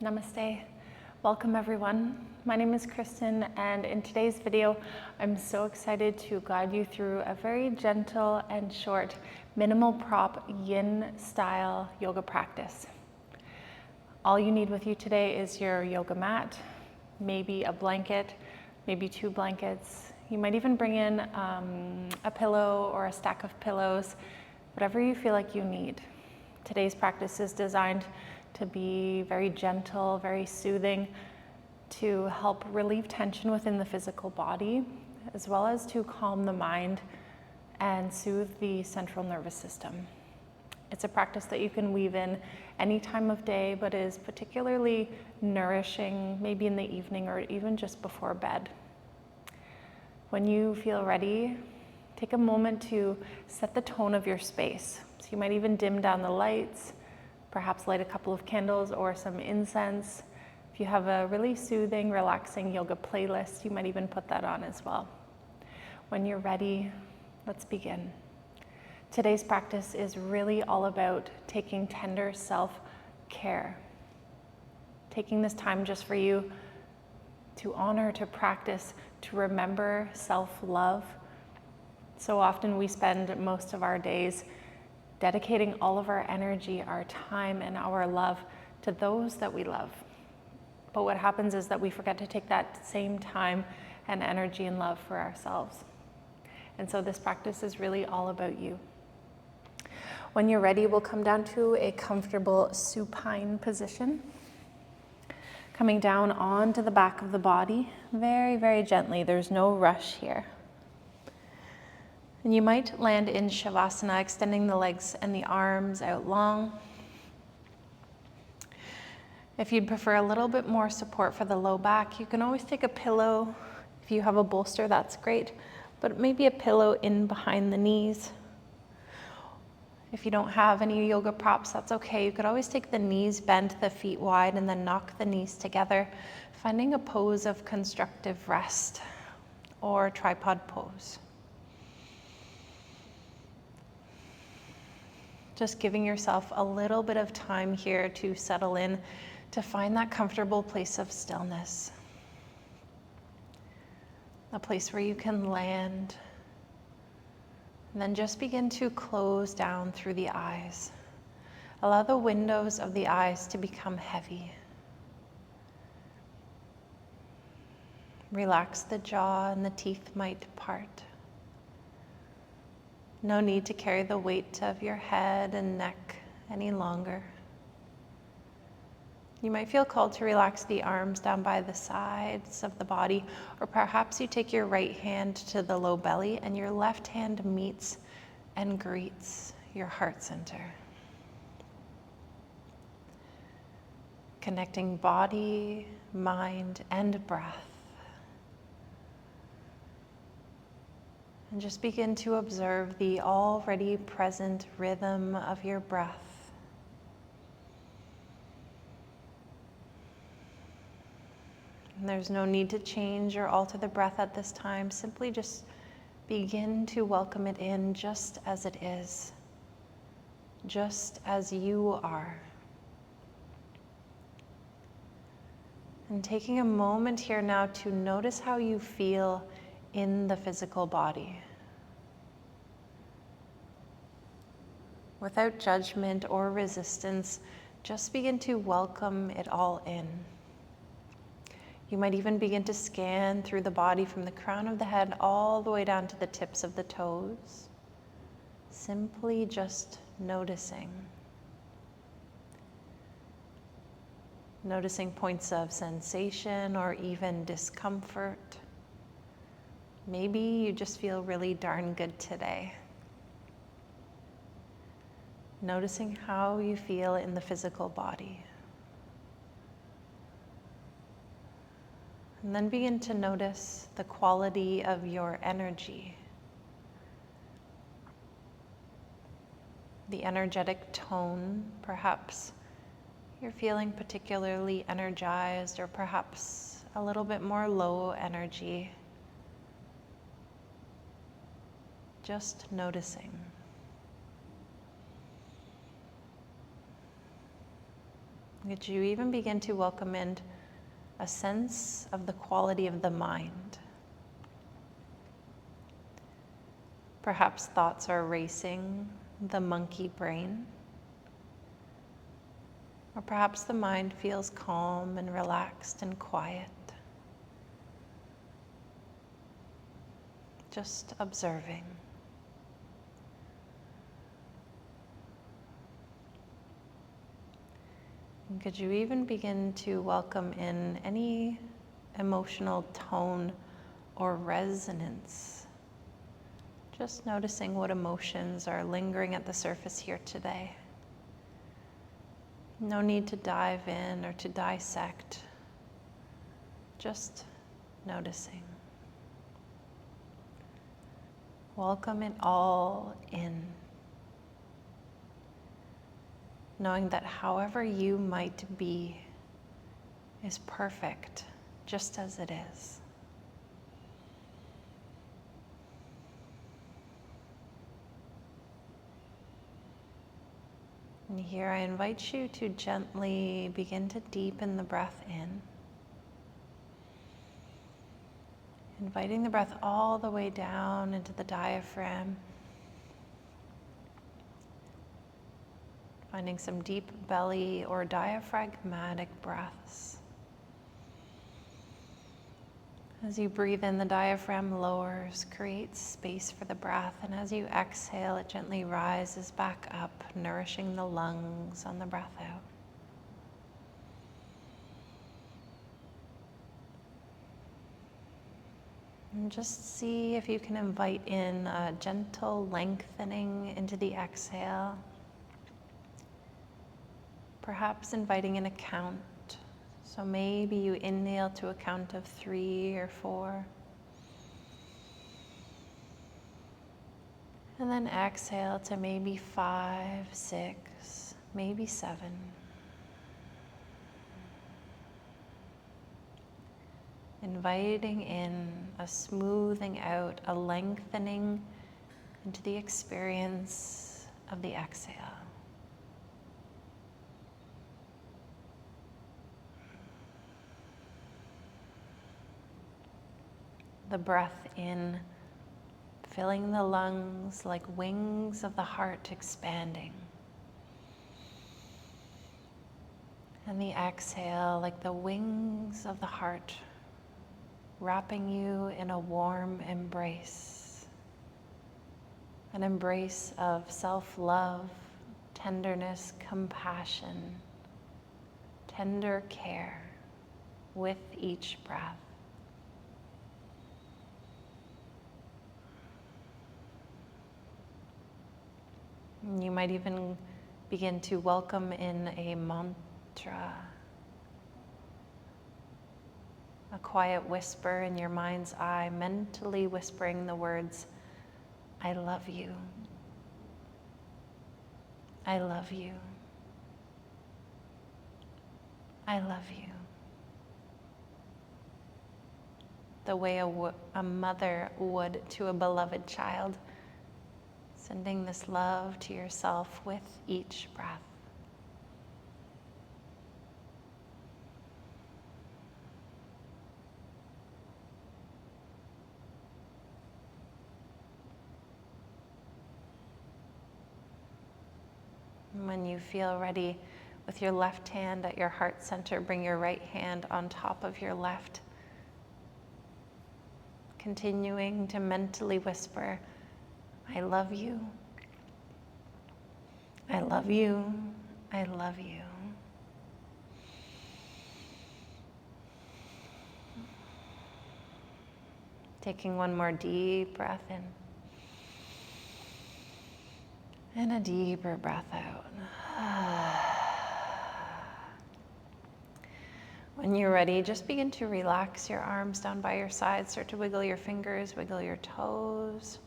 Namaste. Welcome everyone. My name is Crescent, and in today's video, I'm so excited to guide you through a very gentle and short minimal prop yin style yoga practice. All you need with you today is your yoga mat, maybe a blanket, maybe 2 blankets. You might even bring in a pillow or a stack of pillows, whatever you feel like you need. Today's practice is designed to be very gentle, very soothing, to help relieve tension within the physical body, as well as to calm the mind and soothe the central nervous system. It's a practice that you can weave in any time of day, but is particularly nourishing, maybe in the evening or even just before bed. When you feel ready, take a moment to set the tone of your space. So you might even dim down the lights, perhaps light a couple of candles or some incense. If you have a really soothing, relaxing yoga playlist, you might even put that on as well. When you're ready, let's begin. Today's practice is really all about taking tender self-care. Taking this time just for you to honor, to practice, to remember self-love. So often we spend most of our days dedicating all of our energy, our time, and our love to those that we love. But what happens is that we forget to take that same time and energy and love for ourselves. And so this practice is really all about you. When you're ready, we'll come down to a comfortable supine position. Coming down onto the back of the body, very, very gently. There's no rush here. And you might land in Shavasana, extending the legs and the arms out long. If you'd prefer a little bit more support for the low back, you can always take a pillow. If you have a bolster, that's great, but maybe a pillow in behind the knees. If you don't have any yoga props, that's okay. You could always take the knees, bend the feet wide, and then knock the knees together, finding a pose of constructive rest or tripod pose. Just giving yourself a little bit of time here to settle in, to find that comfortable place of stillness. A place where you can land. And then just begin to close down through the eyes. Allow the windows of the eyes to become heavy. Relax the jaw and the teeth might part. No need to carry the weight of your head and neck any longer. You might feel called to relax the arms down by the sides of the body, or perhaps you take your right hand to the low belly and your left hand meets and greets your heart center. Connecting body, mind, and breath. And just begin to observe the already present rhythm of your breath. And there's no need to change or alter the breath at this time. Simply just begin to welcome it in just as it is, just as you are. And taking a moment here now to notice how you feel in the physical body. Without judgment or resistance, just begin to welcome it all in. You might even begin to scan through the body from the crown of the head all the way down to the tips of the toes. Simply just noticing. Noticing points of sensation or even discomfort. Maybe you just feel really darn good today. Noticing how you feel in the physical body. And then begin to notice the quality of your energy. The energetic tone, perhaps you're feeling particularly energized or perhaps a little bit more low energy. Just noticing. Could you even begin to welcome in a sense of the quality of the mind? Perhaps thoughts are racing, the monkey brain. Or perhaps the mind feels calm and relaxed and quiet. Just observing. And could you even begin to welcome in any emotional tone or resonance? Just noticing what emotions are lingering at the surface here today. No need to dive in or to dissect. Just noticing. Welcome it all in. Knowing that however you might be is perfect, just as it is. And here I invite you to gently begin to deepen the breath in. Inviting the breath all the way down into the diaphragm. Finding some deep belly or diaphragmatic breaths. As you breathe in, the diaphragm lowers, creates space for the breath, and as you exhale, it gently rises back up, nourishing the lungs on the breath out. And just see if you can invite in a gentle lengthening into the exhale. Perhaps inviting in a count. So maybe you inhale to a count of 3 or 4. And then exhale to maybe 5, 6, maybe 7. Inviting in a smoothing out, a lengthening into the experience of the exhale. The breath in, filling the lungs like wings of the heart expanding. And the exhale like the wings of the heart wrapping you in a warm embrace. An embrace of self-love, tenderness, compassion, tender care with each breath. You might even begin to welcome in a mantra, a quiet whisper in your mind's eye, mentally whispering the words, I love you. I love you. I love you. The way a mother would to a beloved child. Sending this love to yourself with each breath. And when you feel ready, with your left hand at your heart center, bring your right hand on top of your left. Continuing to mentally whisper, I love you. I love you. I love you. Taking one more deep breath in. And a deeper breath out. When you're ready, just begin to relax your arms down by your sides. Start to wiggle your fingers, wiggle your toes.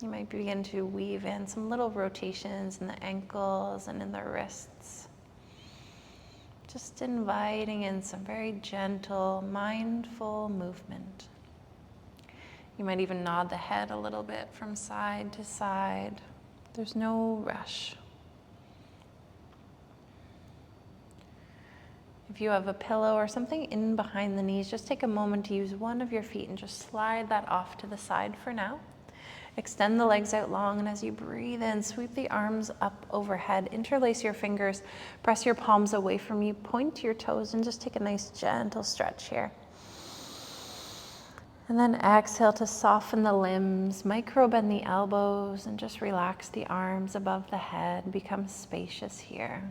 You might begin to weave in some little rotations in the ankles and in the wrists. Just inviting in some very gentle, mindful movement. You might even nod the head a little bit from side to side. There's no rush. If you have a pillow or something in behind the knees, just take a moment to use one of your feet and just slide that off to the side for now. Extend the legs out long, and as you breathe in, sweep the arms up overhead, interlace your fingers, press your palms away from you, point your toes, and just take a nice gentle stretch here. And then exhale to soften the limbs, micro bend the elbows, and just relax the arms above the head, become spacious here.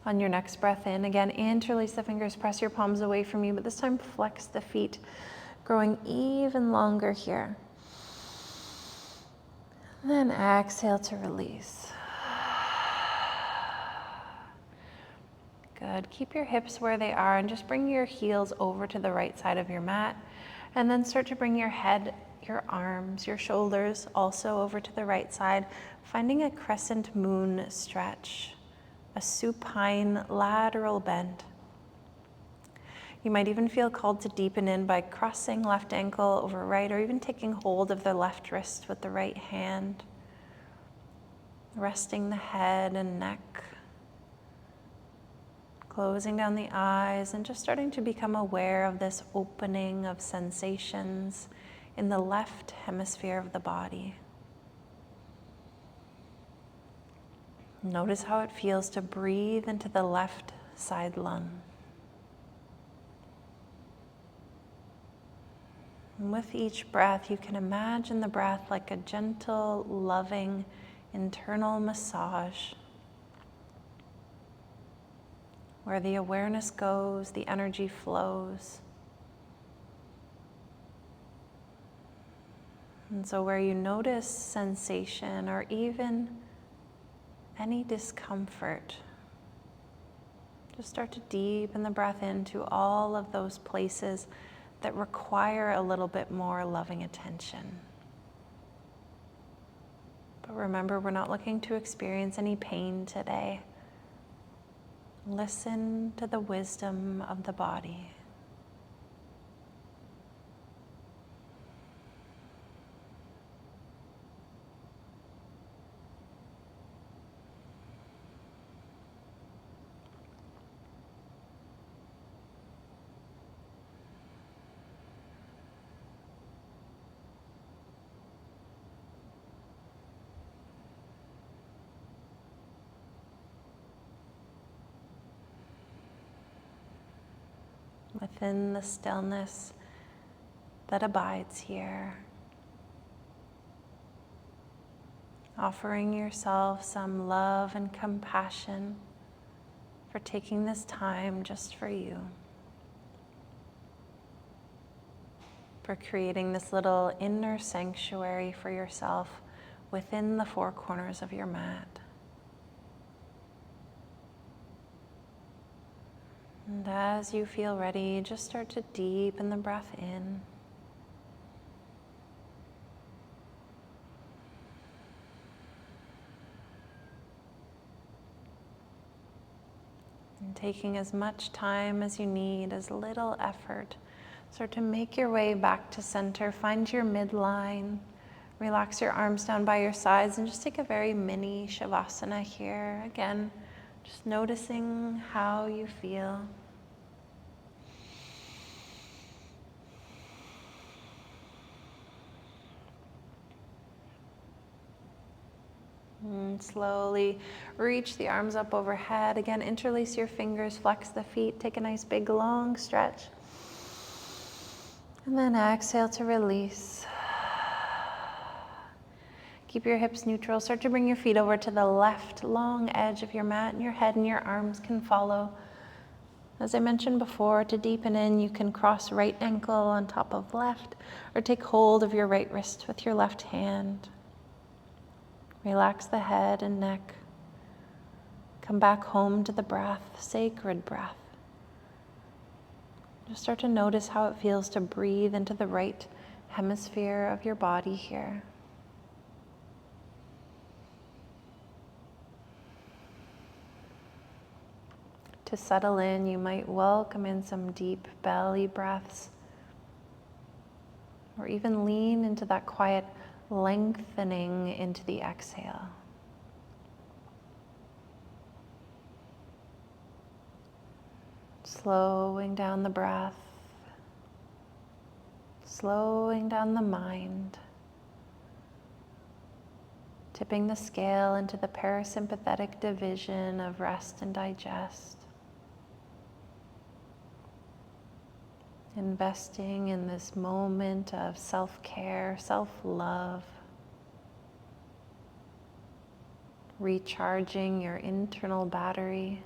On your next breath in, again, interlace the fingers, press your palms away from you, but this time flex the feet, growing even longer here. Then exhale to release. Good. Keep your hips where they are and just bring your heels over to the right side of your mat. And then start to bring your head, your arms, your shoulders also over to the right side, finding a crescent moon stretch, a supine lateral bend. You might even feel called to deepen in by crossing left ankle over right, or even taking hold of the left wrist with the right hand, resting the head and neck, closing down the eyes, and just starting to become aware of this opening of sensations in the left hemisphere of the body. Notice how it feels to breathe into the left side lung. And with each breath, you can imagine the breath like a gentle, loving, internal massage, where the awareness goes, the energy flows. And so where you notice sensation or even any discomfort, just start to deepen the breath into all of those places that require a little bit more loving attention. But remember, we're not looking to experience any pain today. Listen to the wisdom of the body. Within the stillness that abides here, offering yourself some love and compassion for taking this time just for you, for creating this little inner sanctuary for yourself within the four corners of your mat. And as you feel ready, just start to deepen the breath in. And taking as much time as you need, as little effort, start to make your way back to center. Find your midline. Relax your arms down by your sides and just take a very mini Shavasana here. Again, just noticing how you feel. And slowly reach the arms up overhead. Again, interlace your fingers, flex the feet, take a nice big long stretch. And then exhale to release. Keep your hips neutral. Start to bring your feet over to the left long edge of your mat, and your head and your arms can follow. As I mentioned before, to deepen in, you can cross right ankle on top of left, or take hold of your right wrist with your left hand. Relax the head and neck. Come back home to the breath, sacred breath. Just start to notice how it feels to breathe into the right hemisphere of your body here. To settle in, you might welcome in some deep belly breaths, or even lean into that quiet lengthening into the exhale. Slowing down the breath, slowing down the mind, tipping the scale into the parasympathetic division of rest and digest. Investing in this moment of self-care, self-love, recharging your internal battery.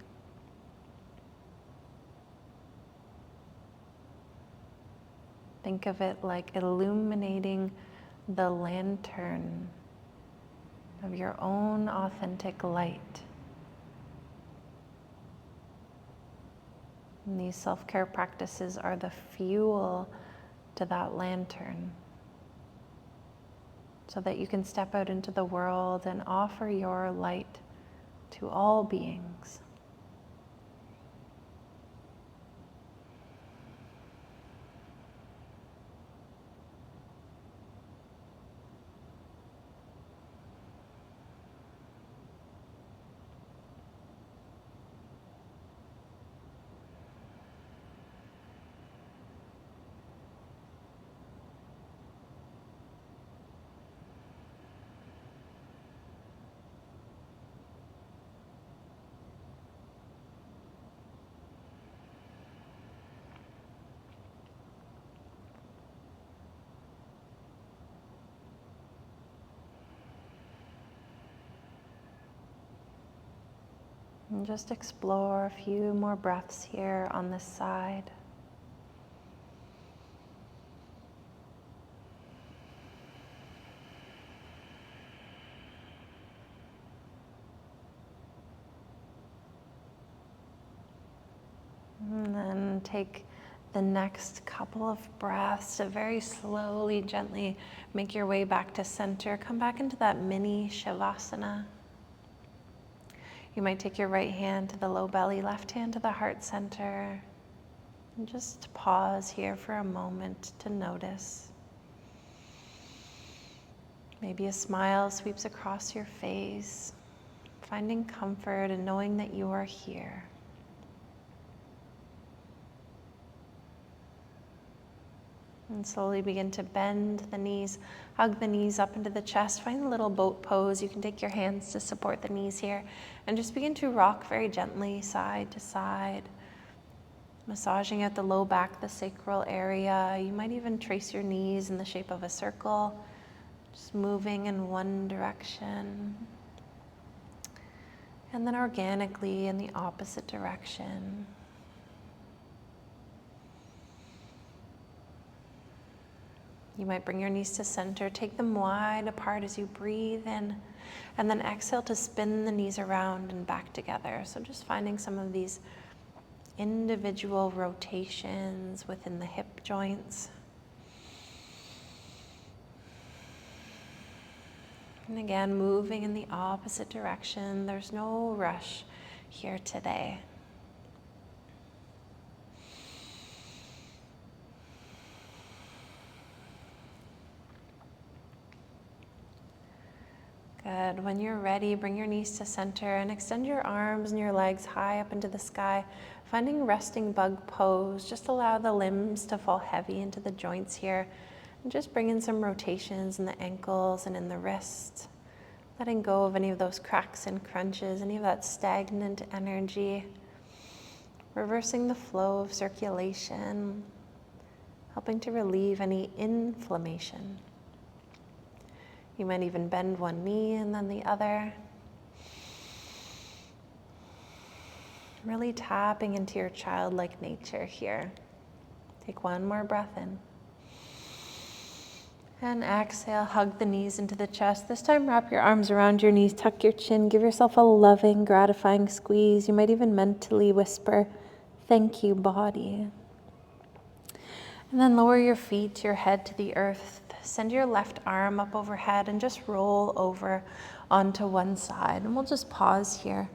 Think of it like illuminating the lantern of your own authentic light. And these self-care practices are the fuel to that lantern, so that you can step out into the world and offer your light to all beings. And just explore a few more breaths here on this side. And then take the next couple of breaths to very slowly, gently make your way back to center. Come back into that mini Shavasana. You might take your right hand to the low belly, left hand to the heart center. And just pause here for a moment to notice. Maybe a smile sweeps across your face, finding comfort and knowing that you are here. And slowly begin to bend the knees, hug the knees up into the chest, find a little boat pose. You can take your hands to support the knees here and just begin to rock very gently side to side, massaging out the low back, the sacral area. You might even trace your knees in the shape of a circle, just moving in one direction. And then organically in the opposite direction. You might bring your knees to center, take them wide apart as you breathe in, and then exhale to spin the knees around and back together. So just finding some of these individual rotations within the hip joints. And again, moving in the opposite direction. There's no rush here today. Good. When you're ready, bring your knees to center and extend your arms and your legs high up into the sky, finding resting bug pose. Just allow the limbs to fall heavy into the joints here. And just bring in some rotations in the ankles and in the wrists, letting go of any of those cracks and crunches, any of that stagnant energy, reversing the flow of circulation, helping to relieve any inflammation. You might even bend one knee and then the other. Really tapping into your childlike nature here. Take one more breath in. And exhale, hug the knees into the chest. This time, wrap your arms around your knees, tuck your chin, give yourself a loving, gratifying squeeze. You might even mentally whisper, "Thank you, body." And then lower your feet, your head to the earth. Send your left arm up overhead and just roll over onto one side. And we'll just pause here.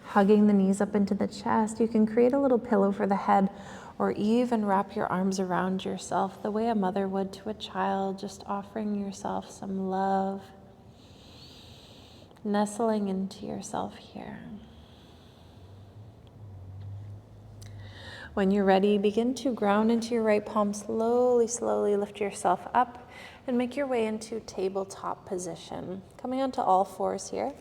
Hugging the knees up into the chest. You can create a little pillow for the head, or even wrap your arms around yourself the way a mother would to a child, just offering yourself some love, nestling into yourself here. When you're ready, begin to ground into your right palm. Slowly, slowly lift yourself up and make your way into tabletop position. Coming onto all fours here.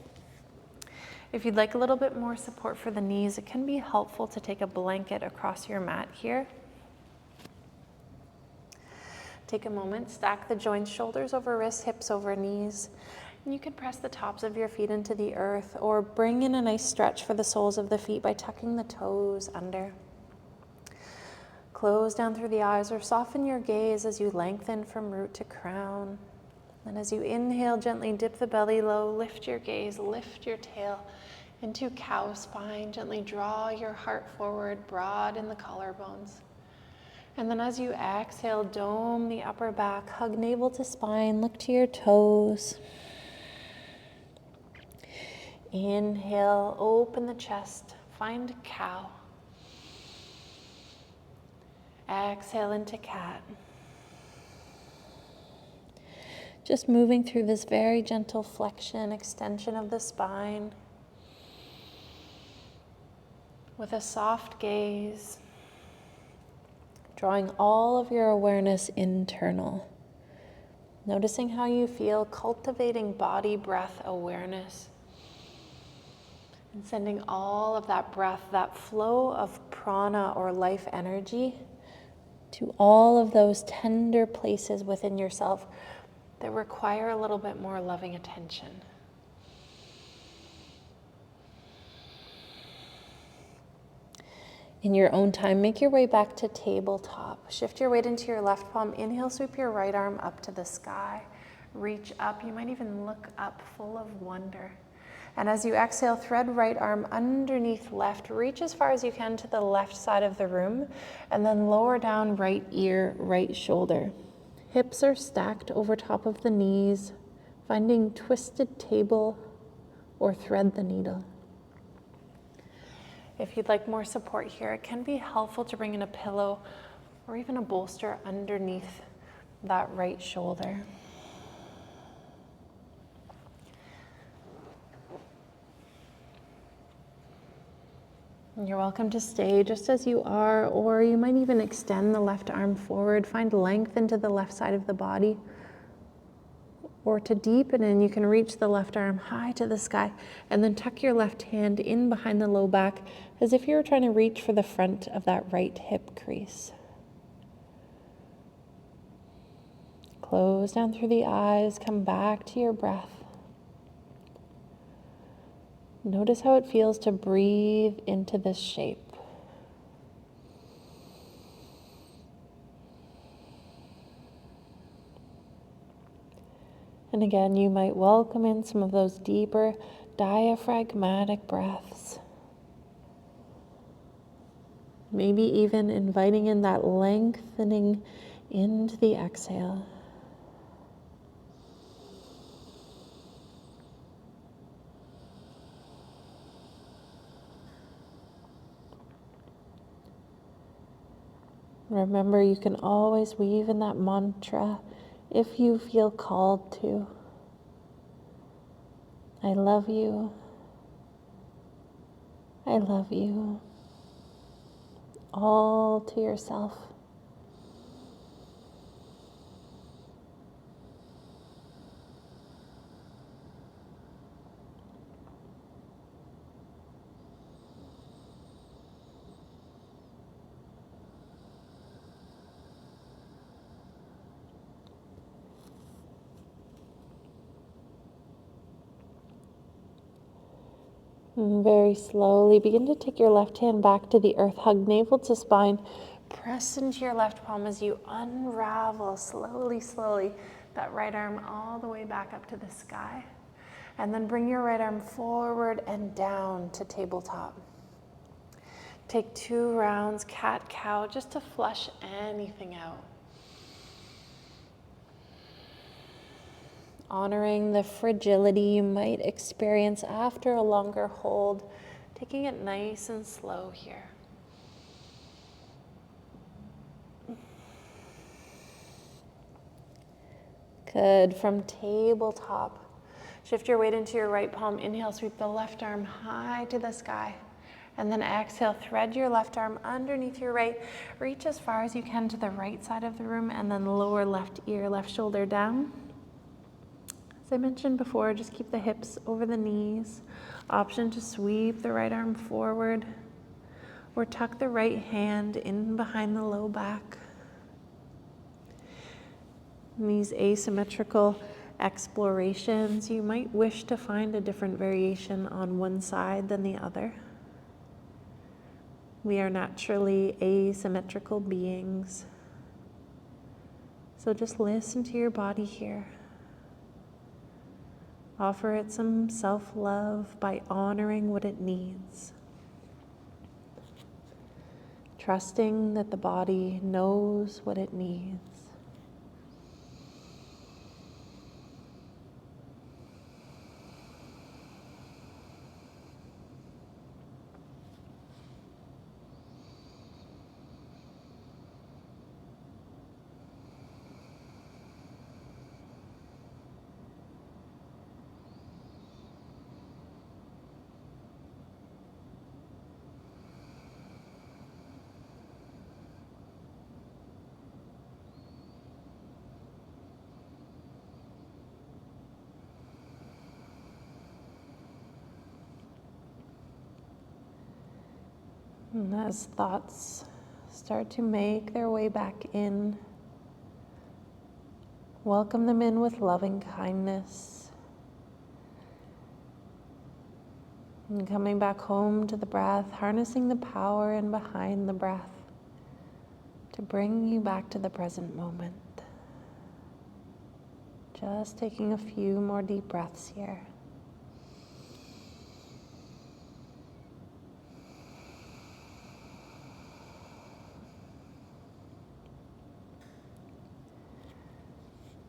If you'd like a little bit more support for the knees, it can be helpful to take a blanket across your mat here. Take a moment, stack the joints, shoulders over wrists, hips over knees. And you can press the tops of your feet into the earth or bring in a nice stretch for the soles of the feet by tucking the toes under. Close down through the eyes or soften your gaze as you lengthen from root to crown. And as you inhale, gently dip the belly low, lift your gaze, lift your tail into cow spine. Gently draw your heart forward, broad in the collarbones. And then as you exhale, dome the upper back, hug navel to spine, look to your toes. Inhale, open the chest, find cow. Exhale into cat. Just moving through this very gentle flexion, extension of the spine with a soft gaze, drawing all of your awareness internal. Noticing how you feel, cultivating body breath awareness, and sending all of that breath, that flow of prana or life energy to all of those tender places within yourself that require a little bit more loving attention. In your own time, make your way back to tabletop. Shift your weight into your left palm. Inhale, sweep your right arm up to the sky. Reach up. You might even look up full of wonder. And as you exhale, thread right arm underneath left. Reach as far as you can to the left side of the room. And then lower down right ear, right shoulder. Hips are stacked over top of the knees, finding twisted table or thread the needle. If you'd like more support here, it can be helpful to bring in a pillow or even a bolster underneath that right shoulder. And you're welcome to stay just as you are, or you might even extend the left arm forward, find length into the left side of the body. Or to deepen in, you can reach the left arm high to the sky and then tuck your left hand in behind the low back as if you were trying to reach for the front of that right hip crease. Close down through the eyes, come back to your breath. Notice how it feels to breathe into this shape. And again, you might welcome in some of those deeper diaphragmatic breaths. Maybe even inviting in that lengthening into the exhale. Remember, you can always weave in that mantra if you feel called to. I love you. I love you. All to yourself. And very slowly begin to take your left hand back to the earth, hug navel to spine, press into your left palm as you unravel slowly, slowly that right arm all the way back up to the sky. And then bring your right arm forward and down to tabletop. Take 2 rounds, cat-cow, just to flush anything out. Honoring the fragility you might experience after a longer hold, taking it nice and slow here. Good. From tabletop, shift your weight into your right palm. Inhale, sweep the left arm high to the sky. And then exhale, thread your left arm underneath your right. Reach as far as you can to the right side of the room, and then lower left ear, left shoulder down. As I mentioned before, just keep the hips over the knees. Option to sweep the right arm forward, or tuck the right hand in behind the low back. In these asymmetrical explorations, you might wish to find a different variation on one side than the other. We are naturally asymmetrical beings. So just listen to your body here. Offer it some self-love by honoring what it needs. Trusting that the body knows what it needs. And as thoughts start to make their way back in, welcome them in with loving kindness. And coming back home to the breath, harnessing the power in behind the breath to bring you back to the present moment. Just taking a few more deep breaths here.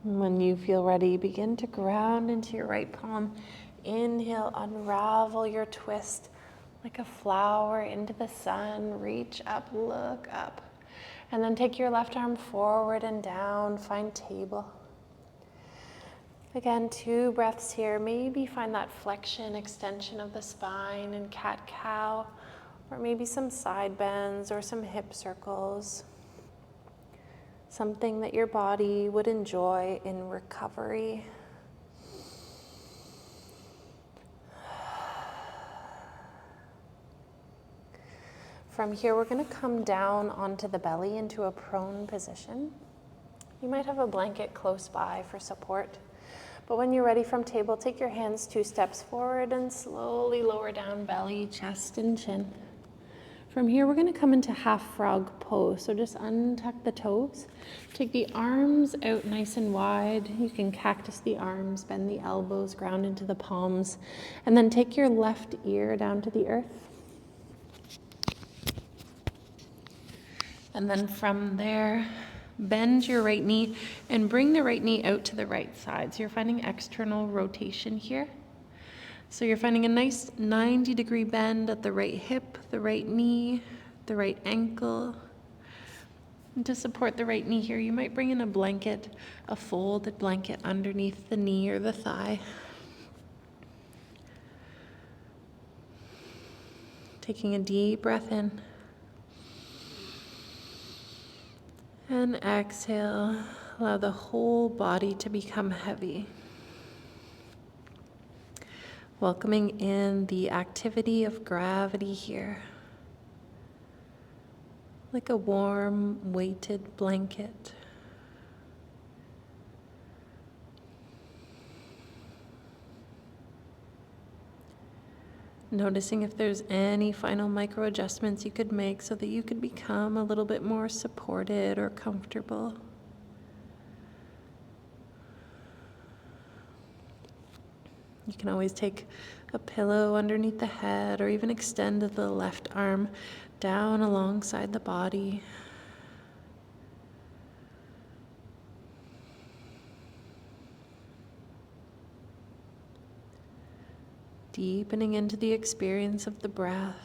When you feel ready, begin to ground into your right palm. Inhale, unravel your twist like a flower into the sun. Reach up, look up. And then take your left arm forward and down, find table. Again, 2 breaths here. Maybe find that flexion, extension of the spine in cat-cow, or maybe some side bends or some hip circles. Something that your body would enjoy in recovery. From here, we're going to come down onto the belly into a prone position. You might have a blanket close by for support. But when you're ready from table, take your hands 2 steps forward and slowly lower down belly, chest, and chin. From here, we're going to come into half frog pose. So just untuck the toes. Take the arms out nice and wide. You can cactus the arms, bend the elbows, ground into the palms. And then take your left ear down to the earth. And then from there, bend your right knee and bring the right knee out to the right side. So you're finding external rotation here. So you're finding a nice 90-degree bend at the right hip, the right knee, the right ankle. And to support the right knee here, you might bring in a blanket, a folded blanket underneath the knee or the thigh. Taking a deep breath in. And exhale, allow the whole body to become heavy. Welcoming in the activity of gravity here, like a warm, weighted blanket. Noticing if there's any final micro adjustments you could make so that you could become a little bit more supported or comfortable. You can always take a pillow underneath the head or even extend the left arm down alongside the body. Deepening into the experience of the breath.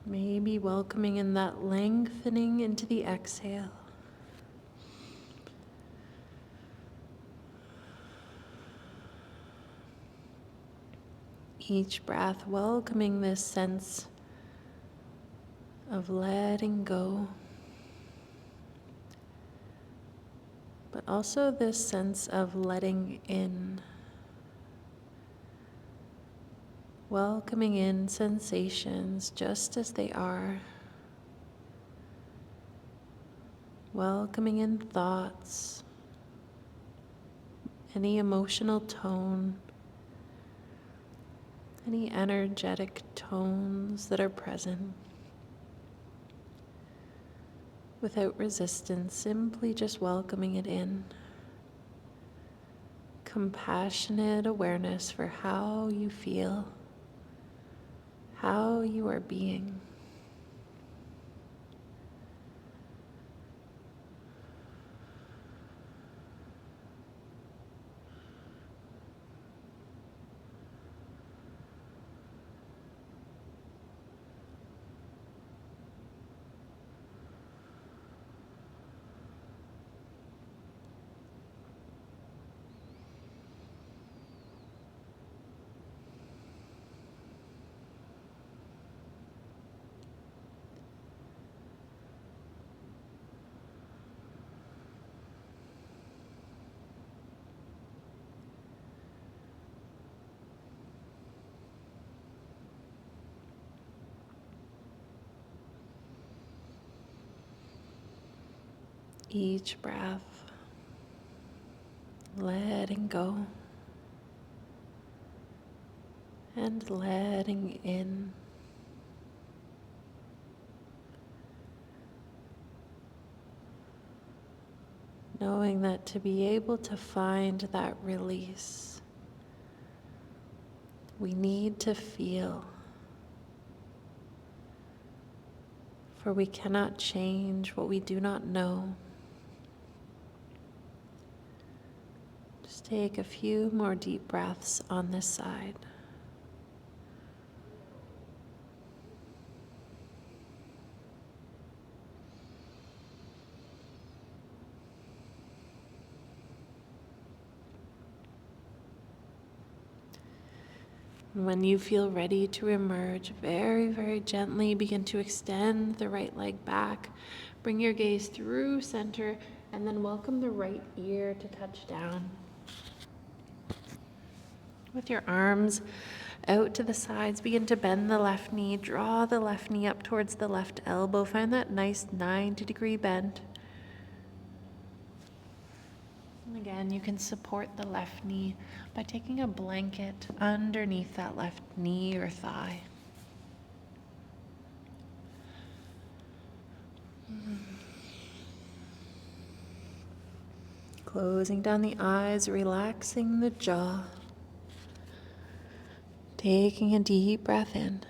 Maybe welcoming in that lengthening into the exhale. Each breath welcoming this sense of letting go, but also this sense of letting in, welcoming in sensations just as they are, welcoming in thoughts, any emotional tone, any energetic tones that are present. Without resistance, simply just welcoming it in. Compassionate awareness for how you feel, how you are being. Each breath, letting go and letting in. Knowing that to be able to find that release, we need to feel, for we cannot change what we do not know. Just take a few more deep breaths on this side. And when you feel ready to emerge, very, very gently begin to extend the right leg back. Bring your gaze through center and then welcome the right ear to touch down. With your arms out to the sides, begin to bend the left knee, draw the left knee up towards the left elbow. Find that nice 90-degree bend. And again, you can support the left knee by taking a blanket underneath that left knee or thigh. Closing down the eyes, relaxing the jaw. Taking a deep breath in.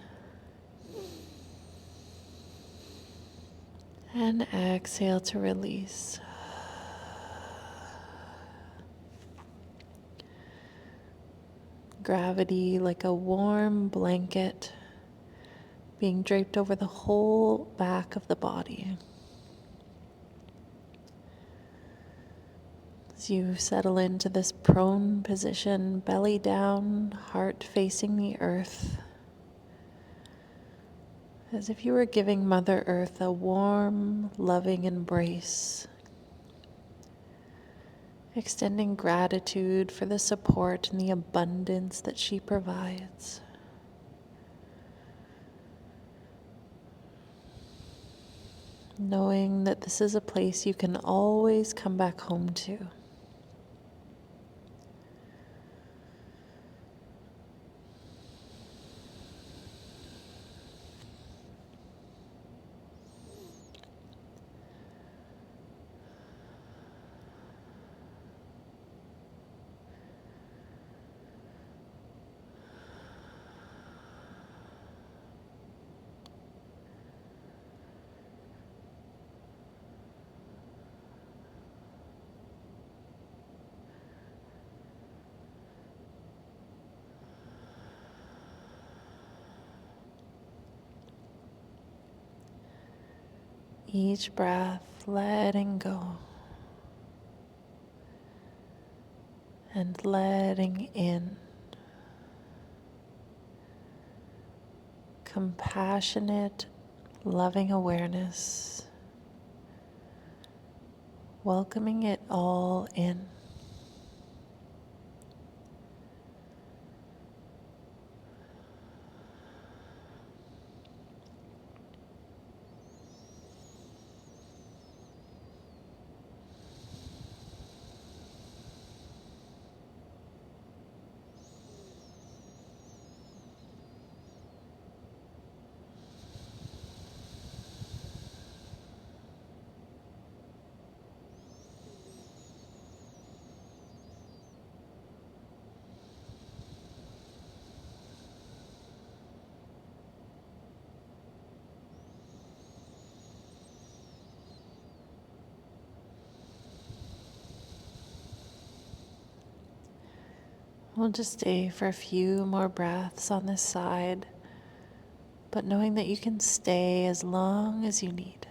And exhale to release. Gravity like a warm blanket being draped over the whole back of the body. As you settle into this prone position, belly down, heart facing the earth, as if you were giving Mother Earth a warm, loving embrace, extending gratitude for the support and the abundance that she provides. Knowing that this is a place you can always come back home to. Each breath letting go and letting in. compassionate, loving awareness, welcoming it all in. We'll just stay for a few more breaths on this side, but knowing that you can stay as long as you need.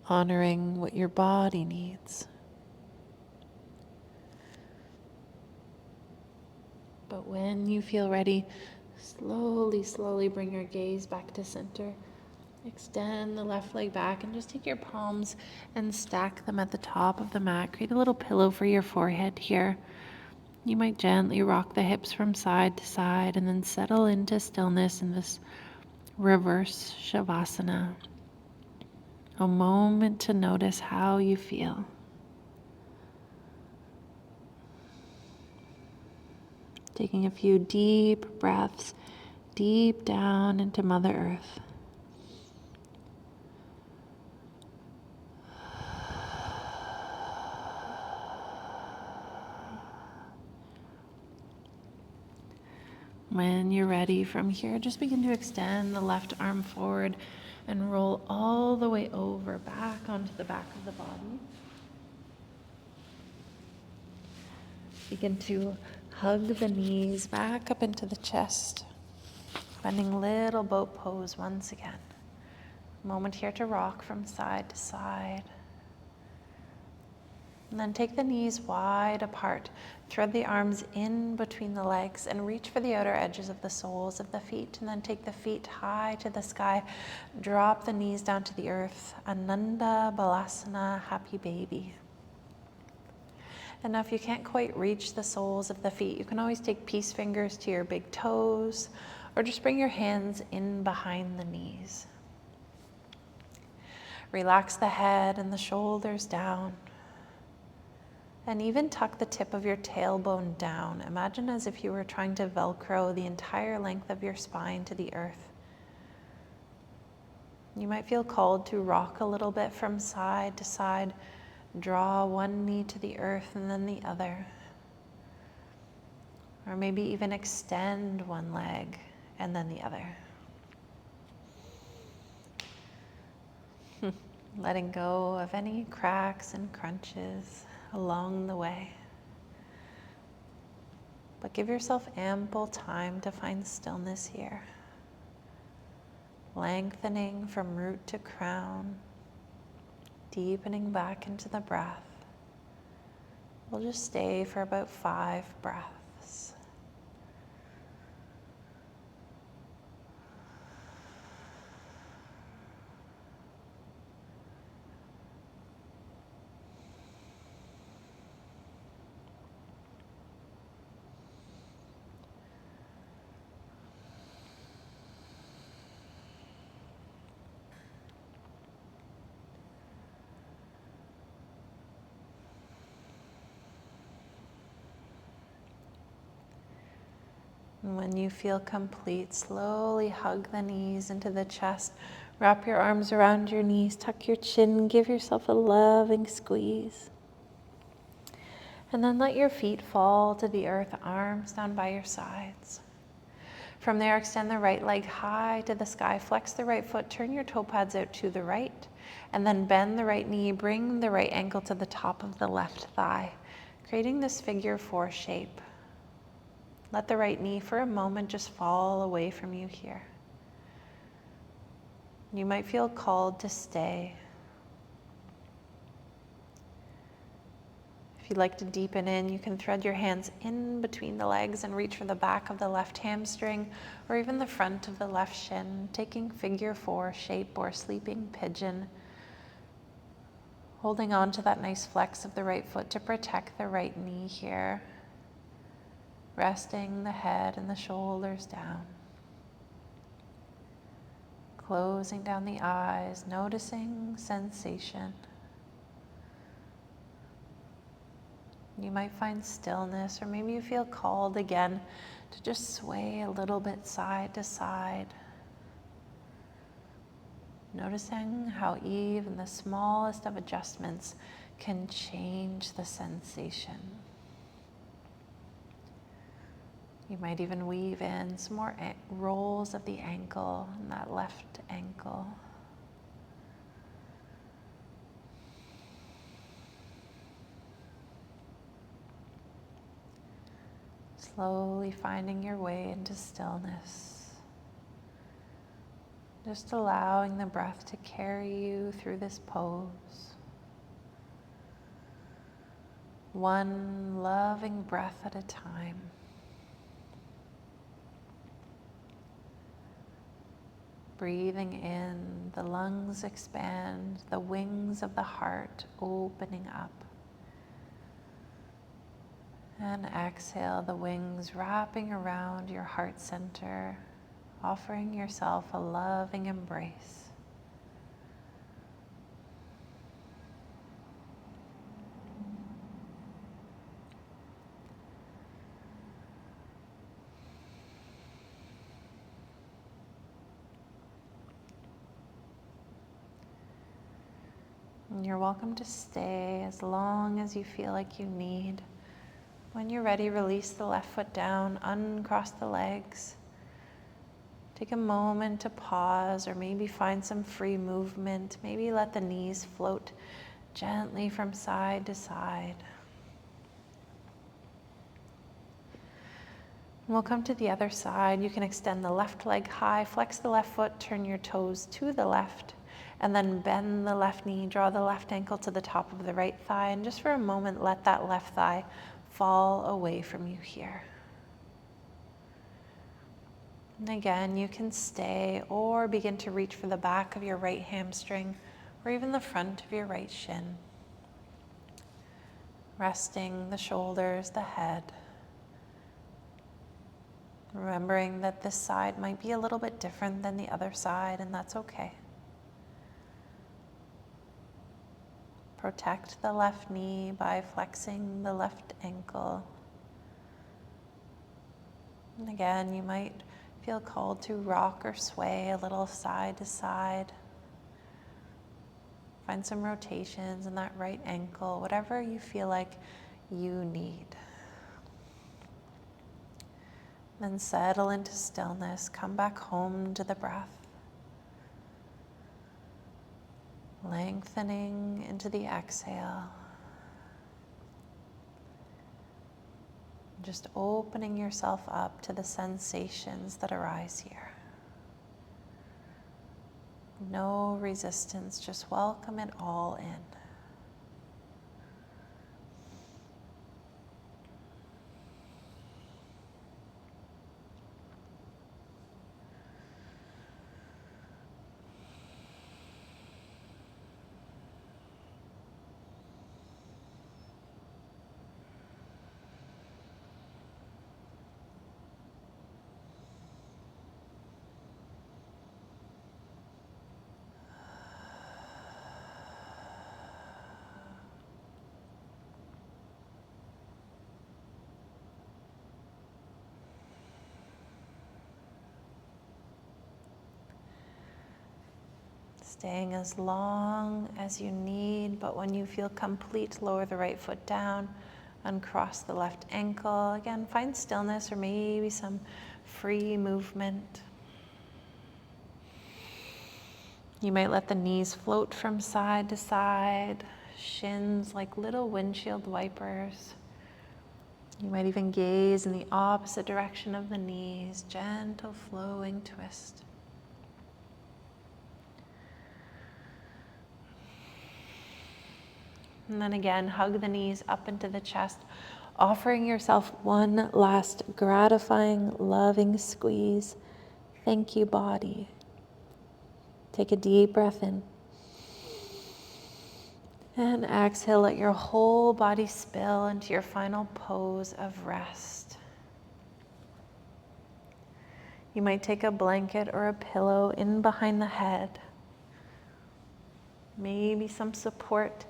Honoring what your body needs. But when you feel ready, slowly bring your gaze back to center. Extend the left leg back and just take your palms and stack them at the top of the mat. Create a little pillow for your forehead here. You might gently rock the hips from side to side and then settle into stillness in this reverse Shavasana. A moment to notice how you feel. Taking a few deep breaths deep down into Mother Earth. When you're ready from here, just begin to extend the left arm forward and roll all the way over back onto the back of the body. Begin to hug the knees back up into the chest. Bending little boat pose once again. Moment here to rock from side to side. And then take the knees wide apart. Thread the arms in between the legs and reach for the outer edges of the soles of the feet. And then take the feet high to the sky. Drop the knees down to the earth. Ananda Balasana, happy baby. And now if you can't quite reach the soles of the feet, you can always take peace fingers to your big toes or just bring your hands in behind the knees. Relax the head and the shoulders down. And even tuck the tip of your tailbone down. Imagine as if you were trying to Velcro the entire length of your spine to the earth. You might feel called to rock a little bit from side to side. Draw one knee to the earth and then the other. Or maybe even extend one leg and then the other. Letting go of any cracks and crunches along the way. But give yourself ample time to find stillness here. Lengthening from root to crown, deepening back into the breath. We'll just stay for about 5 breaths. And when you feel complete, slowly hug the knees into the chest. Wrap your arms around your knees, tuck your chin, give yourself a loving squeeze. And then let your feet fall to the earth, arms down by your sides. From there, extend the right leg high to the sky, flex the right foot, turn your toe pads out to the right, and then bend the right knee, bring the right ankle to the top of the left thigh, creating this figure 4 shape. Let the right knee for a moment just fall away from you here. You might feel called to stay. If If you'd like to deepen in, you can thread your hands in between the legs and reach for the back of the left hamstring or even the front of the left shin, taking figure 4 shape or sleeping pigeon. Holding on to that nice flex of the right foot to protect the right knee here. Resting the head and the shoulders down. Closing down the eyes, noticing sensation. You might find stillness, or maybe you feel called again to just sway a little bit side to side. Noticing how even the smallest of adjustments can change the sensation. You might even weave in some more rolls of the ankle and that left ankle. Slowly finding your way into stillness. Just allowing the breath to carry you through this pose. One loving breath at a time. Breathing in, the lungs expand, the wings of the heart opening up. And exhale, the wings wrapping around your heart center, offering yourself a loving embrace. And you're welcome to stay as long as you feel like you need. When you're ready, release the left foot down, uncross the legs. Take a moment to pause or maybe find some free movement. Maybe let the knees float gently from side to side. And we'll come to the other side. You can extend the left leg high, flex the left foot, turn your toes to the left, and then bend the left knee, draw the left ankle to the top of the right thigh, and just for a moment, let that left thigh fall away from you here. And again, you can stay or begin to reach for the back of your right hamstring or even the front of your right shin. Resting the shoulders, the head. Remembering that this side might be a little bit different than the other side, and that's okay. Protect the left knee by flexing the left ankle. And again, you might feel called to rock or sway a little side to side. Find some rotations in that right ankle, whatever you feel like you need. Then settle into stillness, come back home to the breath. Lengthening into the exhale. Just opening yourself up to the sensations that arise here. No resistance, just welcome it all in. Staying as long as you need, but when you feel complete, lower the right foot down, uncross the left ankle. Again, find stillness or maybe some free movement. You might let the knees float from side to side, shins like little windshield wipers. You might even gaze in the opposite direction of the knees, gentle flowing twist. And then again, hug the knees up into the chest, offering yourself one last gratifying, loving squeeze. Thank you, body. Take a deep breath in. And exhale, let your whole body spill into your final pose of rest. You might take a blanket or a pillow in behind the head. Maybe some support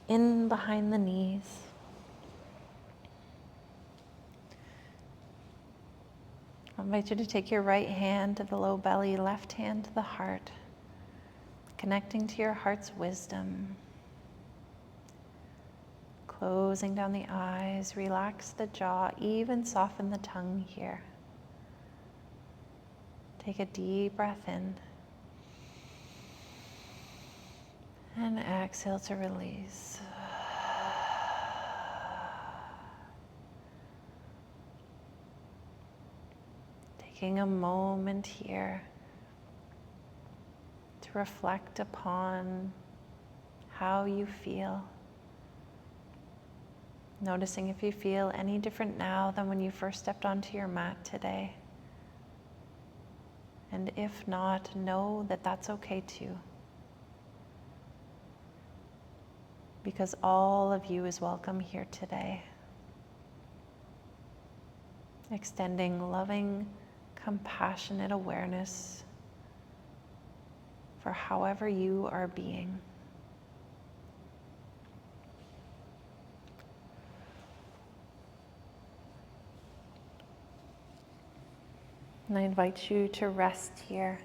in behind the knees. I invite you to take your right hand to the low belly, left hand to the heart, connecting to your heart's wisdom. Closing down the eyes, relax the jaw, even soften the tongue here. Take a deep breath in. And exhale to release. Taking a moment here to reflect upon how you feel. Noticing if you feel any different now than when you first stepped onto your mat today. And if not, know that that's okay too. Because all of you is welcome here today. Extending loving, compassionate awareness for however you are being. And I invite you to rest here